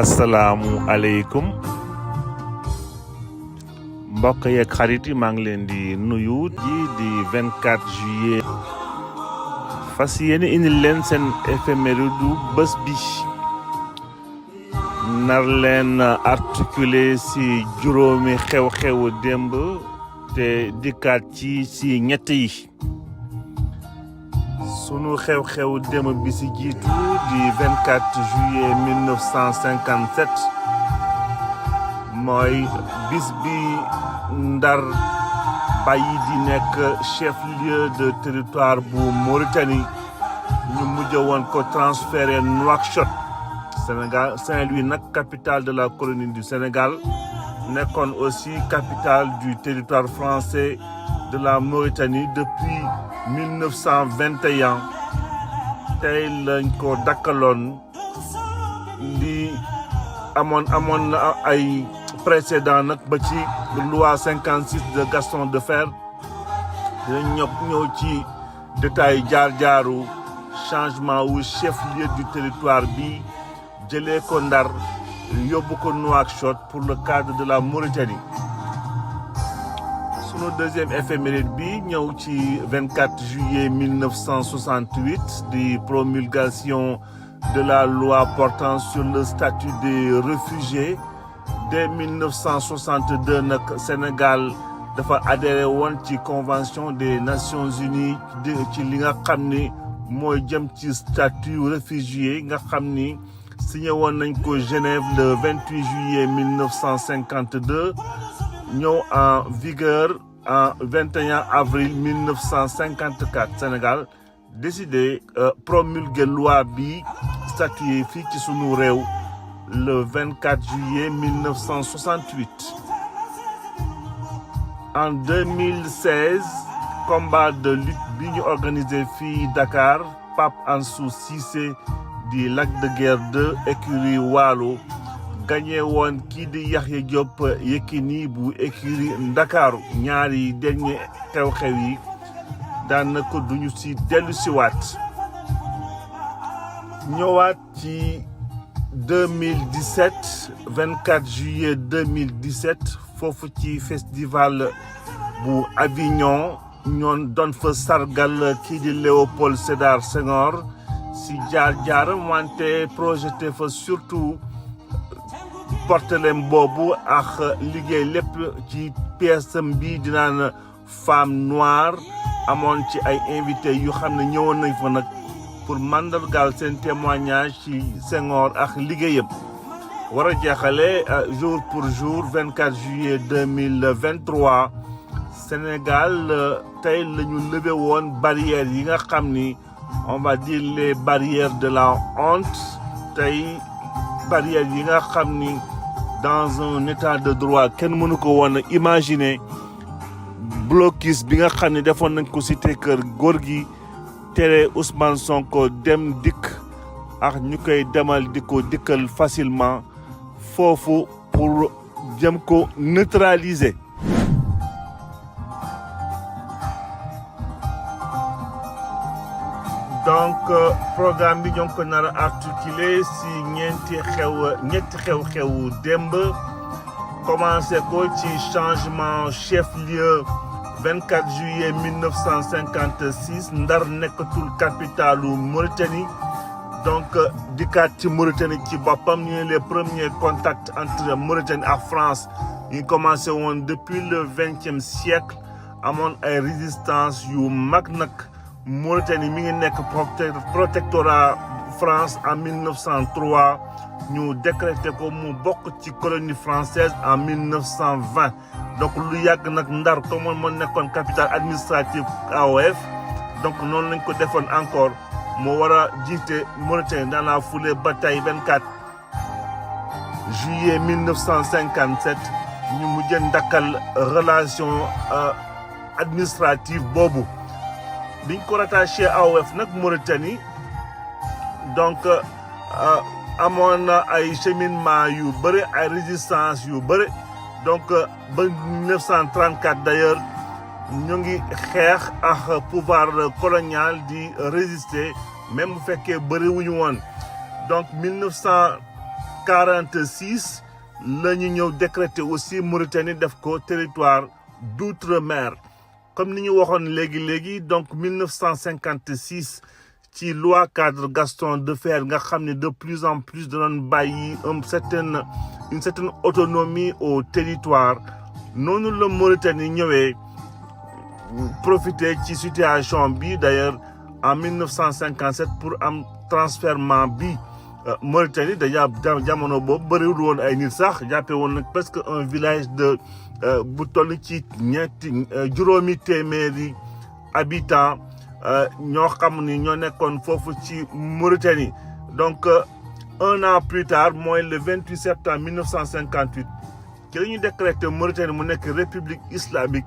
Asalaamu aleykum mbokk yeeg xarit yi maa ngi leen di nuyu ji di 24 juillet fas yéene indil leen seen éphéméride du bés bi nar leen articuler si juróomi xew-xewu démb te dikkaat ci ñett yi sunu xew-xew démb bi si jiitu di 24 juillet 1957 mooy bis bi Ndar bàyyi di nekk chef-lieu de territoire bu Mauritanie ñu mujj woon ko transféré Nouakchott Sénégal Saint-Louis nag capitale de la colonie du Sénégal nekkoon aussi capitale du territoire français de la Mauritanie depuis 1921 tey lañ ko dakkaloon li amoon na ay précédent nag ba ci loi 56 de Gaston Defferre dinañ ñëw ci détail jaar-jaaru changement wu chef-lieu du territoire bi jëlee ko Ndar yóbbu ko Nouakchott pour le cadre de la Mauritanie. Sunu deuxième éphéméride bi ñëw ci 24 juillet 1968 di promulgation de la loi portant sur le statut des réfugiés. Dès 1962 nag Sénégal dafa adhéré woon ci convention des Nations Unies ci li nga xam ni mooy jëm ci statut réfugié nga xam ni signé woon nañ ko Genève le 28 juillet 1952 ñëw en vigueur en 21 avril 1954 Sénégal décidé promulguer loi bi statué fii ci sunu réew le 24 juillet 1968. En 2016, combat de lutte bi ñu organisé fii Dakar Pape Ansou Cissé di Lac de Guiers 2 écurie Waalo gagné woon kii di Yaxya Diop Yékini bu écurie Ndakaaru ñaari dernier xew-xew yi daanaka duñu si dellu si waat ñëwaat ci 2017 24 juillet 2017 foofu ci festival bu Avignon ñoon doon fa sargal kii di Léopold Sédar Senghor si jaar-jaaram wante projeté fa surtout portelem boobu ak liggéey lépp ci pièce bi dinaan femme noire amoon ci ay invité yu xam ne ñëwoon nañ fa nag pour mandargal seen témoignage ci Senghor ak liggéeyam war a jeexale jour pour jour 24 juillet 2023 Sénégal tey la ñu levé woon barrières yi nga xam ni on va dire les barrières de la honte tey barrières yi nga xam ni dans un état de droit kenn mënu ko woon a imaginer blocus bi nga xam ne defoon nañ ko cité kër góor gi tere Ousmane Sonko dem dikk ak ñu koy demal di ko dikkal facilement foofu pour jëm ko neutraliser. donc programme bi ñoo ngi ko nar a articulé si ñetti xew-xewu démb commencé ko ci changement chef-lieu 24 juillet 1956 Ndar nekkatul capitalu Mauritanie donc dikkaat ci Mauritanie ci boppam ñu les premiers contacts entre Mauritanie ak France ñu commencé woon depuis le 20e siècle amoon ay résistance yu mag nag. Mauritanie mi ngi nekk protectorat France en 1903 ñu décrété ko mu bokk ci colonie française en 1920 donc lu yàgg nag Ndar comme moo nekkoon capitale administrative AOF donc noonu lañ ko defoon encore moo war a jiite Mauritanie dans la foulée bataille 24 juillet 1957 ñu mujjee ndakkal relation administrative boobu. biñ ko rattaché AOF nag Mauritanie donc amoon na ay cheminement yu bëri ay résistance yu bëri donc ba 1934 d'ailleurs ñu ngi xeex ak pouvoir colonial di résister même bu fekkee bëri wuñu woon donc 1946 la ñu ñëw décréter aussi Mauritanie def ko territoire d'outre-mer. comme ni ñu waxoon léegi donc 1956 ci loi cadre Gaston Defferre nga xam ne de plus en plus danoon bàyyi une certaine autonomie au territoire noonu la Mauritanie ñëwee profiter ci situation bi d'ailleurs en 1957 pour am transfèrement bi Mauritanie déjà jamono boobu bëriwul woon ay nit sax jàppee woon nag presque un village de bu toll ci juróomi téeméeri habitants ñoo xam ni ñoo nekkoon foofu ci Mauritanie donc un an plus tard mooy le 28 septembre 1958 ci la ñu décrété Mauritanie mu nekk république islamique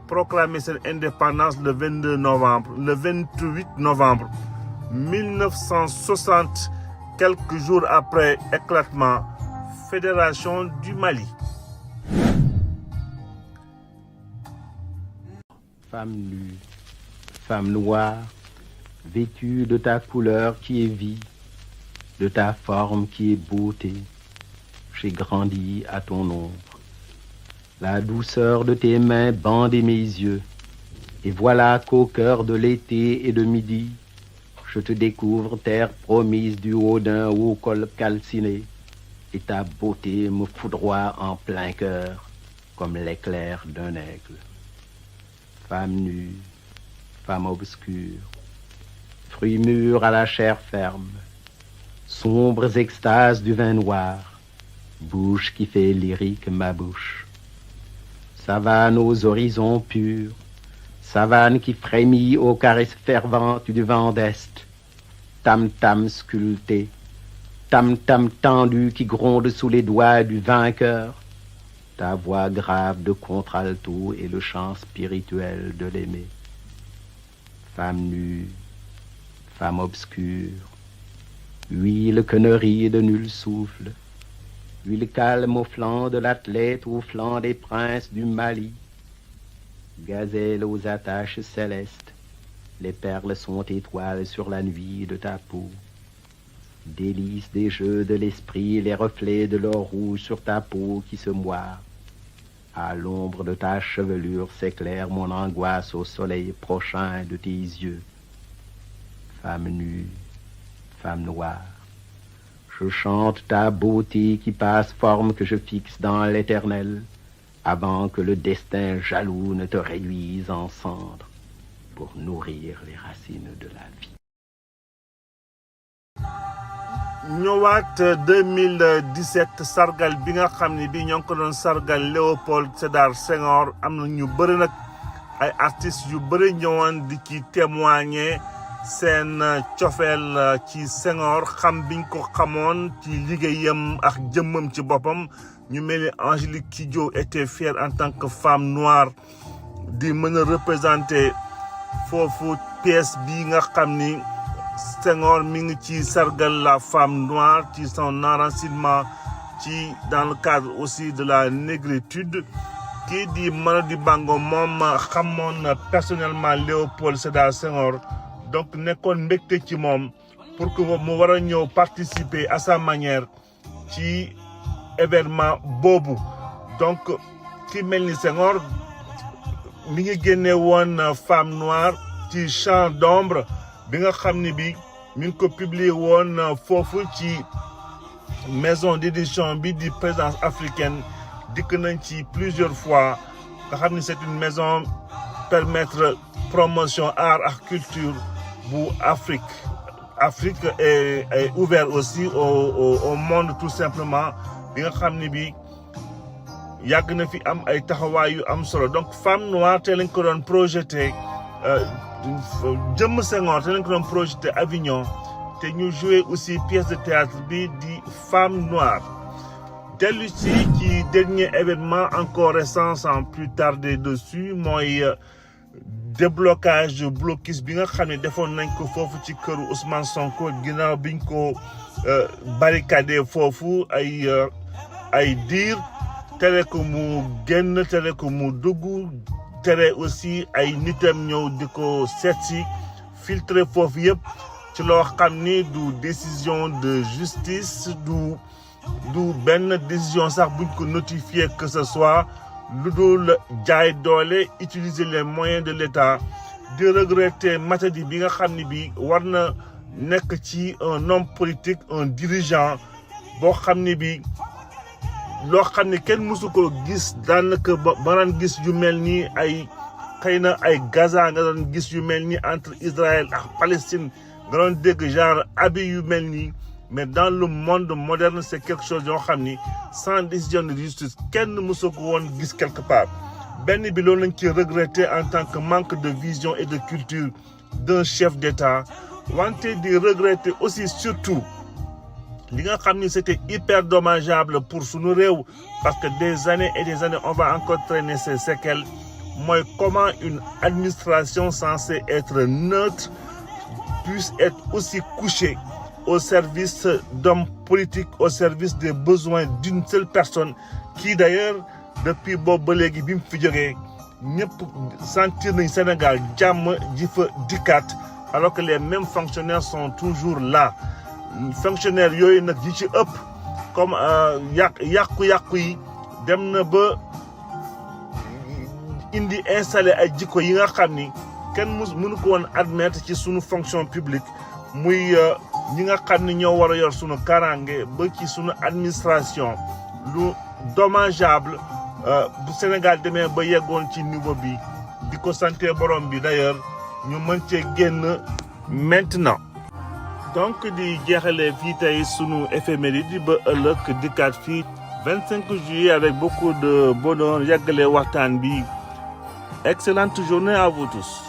proclamé seen indépendance le 28 novembre 1960 quelques jours après éclatement fédération du Mali. Femme nue, femme noire, vêtue de ta couleur qui est vie, de ta forme qui est beauté, j'ai grandi à ton ombre. La douceur de tes mains bandait mes yeux, et voilà qu'au cœur de l'été et de midi, je te découvre terre promise du haut d'un haut col calciné, et ta beauté me foudroie en plein cœur, comme l'éclair d'un aigle. Femme nue, femme obscure, fruits mûrs à la chair ferme, sombres extases du vin noir, bouche qui fait lyrique ma bouche. Savane aux horizons purs, savane qui frémit aux caresses ferventes du vent d'Est, tam-tam sculpté, tam-tam tendu qui gronde sous les doigts du vainqueur, ta voix grave de contralto et le chant spirituel de l'aimer. Femme nue, femme obscure, huile que ne rit de nul souffle, huile calme au flanc de l'athlète, au flanc des princes du Mali. Gazelle aux attaches célestes, les perles sont étoiles sur la nuit de ta peau. Délices des jeux de l'esprit, les reflets de l'or rouge sur ta peau qui se moire. À l'ombre de ta chevelure s'éclaire mon angoisse au soleil prochain de tes yeux. Femme nue, femme noire, je chante ta beauté qui passe forme que je fixe dans l'éternel, avant que le destin jaloux ne te réduise en cendres pour nourrir les racines de la vie. ñëwaat 2017 sargal bi nga xam ne bi ñoo ngi ko doon sargal Léopold Sédar Senghor am na ñu bëri nag ay artistes yu bëri ñëwoon di ci témoigner seen cofeel ci Senghor xam biñ ko xamoon ci liggéeyam ak jëmmam ci boppam ñu mel ni Angélique Kidjo était fière en tant que femme noire di mën a représenter foofu pièce bi nga xam ni Senghor mi ngi ci sargal la femme noire ci son enracinement dans le cadre aussi de la négritude kii di Marodi Bango moom xamoon personnellement Léopold Sédar Senghor donc nekkoon mbégte ci moom pour que mu war a ñëw participer à sa manière ci événement boobu donc ki mel ni Senghor mi ngi génne woon femme noire ci Champ d'ombre bi nga xam ni bi mi ngi ko publier woon foofu ci maison d'édition bi di Présence africaine dikk nañ ci plusieurs fois nga xam ni c'est une maison permettre promotion art ak culture bu Afrique est ouvert aussi au monde tout simplement bi nga xam ni bi yàgg na fi am ay taxawaay yu am solo donc femme noire te lañ ko doon projeté jëmm Senghor te lañ ko doon projeté Avignon te ñu joué aussi pièce de théâtre bi di femme noire dellu ci dernier événement encore récent sans plus tarder dessus mooy déblocage blocus bi nga xam ne defoon nañ ko foofu ci këru Ousmane Sonko ginnaaw biñ ko barricadé foofu ay diir tere ko mu génn tere ko mu dugg tere aussi ay nitam ñëw di ko seetsi filtré foofu yëpp ci loo xam ni du décision de justice du benn décision sax buñ ko notifié que ce soit lu dul jaay doole utiliser les moyens de l'État di regretter matadi bi nga xam ni bi war na nekk ci un homme politique un dirigeant boo xam ni bi loo xam ne kenn mësu ko gis daanaka ba daan gis yu mel ni ay xëy na ay Gaza nga doon gis yu mel ni entre Israël ak Palestine nga doon dégg genre abi yu mel nii mais dans le monde moderne c'est quelque chose yoo xam ni sans décision de justice kenn mësu ko woon gis quelque part benn bi loolu lañ ci regretter en tant que manque de vision et de culture d'un chef d'État wante di regretter aussi surtout li nga xam ni c'était hyper dommageable pour sunu réew parce que des années et des années on va encore traîner ces séquelles mooy comment une administration censée être neutre puisse être aussi couchée au service d'hommes politiques au service des besoins d'une seule personne qui d'ailleurs depuis boobu ba léegi bi mu fi jógee ñëpp sentir nañ Sénégal jàmm ji fa dikkaat alors que les mêmes fonctionnaires sont toujours là fonctionnaires yooyu nag yi ci ëpp comme yàqu-yàqu yi dem na ba indi installé ay jikko yi nga xam ni kenn mënu ko woon admettre ci sunu fonction publique muy ñi nga xam ni ñoo war a yor sunu karange ba ci sunu administration lu dommageable bu Sénégal demee ba yeggoon ci niveau bi di ko santé borom bi d'ailleurs ñu mën cee génn maintenant. donc di jeexalee fii tey sunu éphéméride ba ëllëg dikkaat fii 25 juillet avec beaucoup de bonheur yàggalee waxtaan bi excellente journée à vous tous.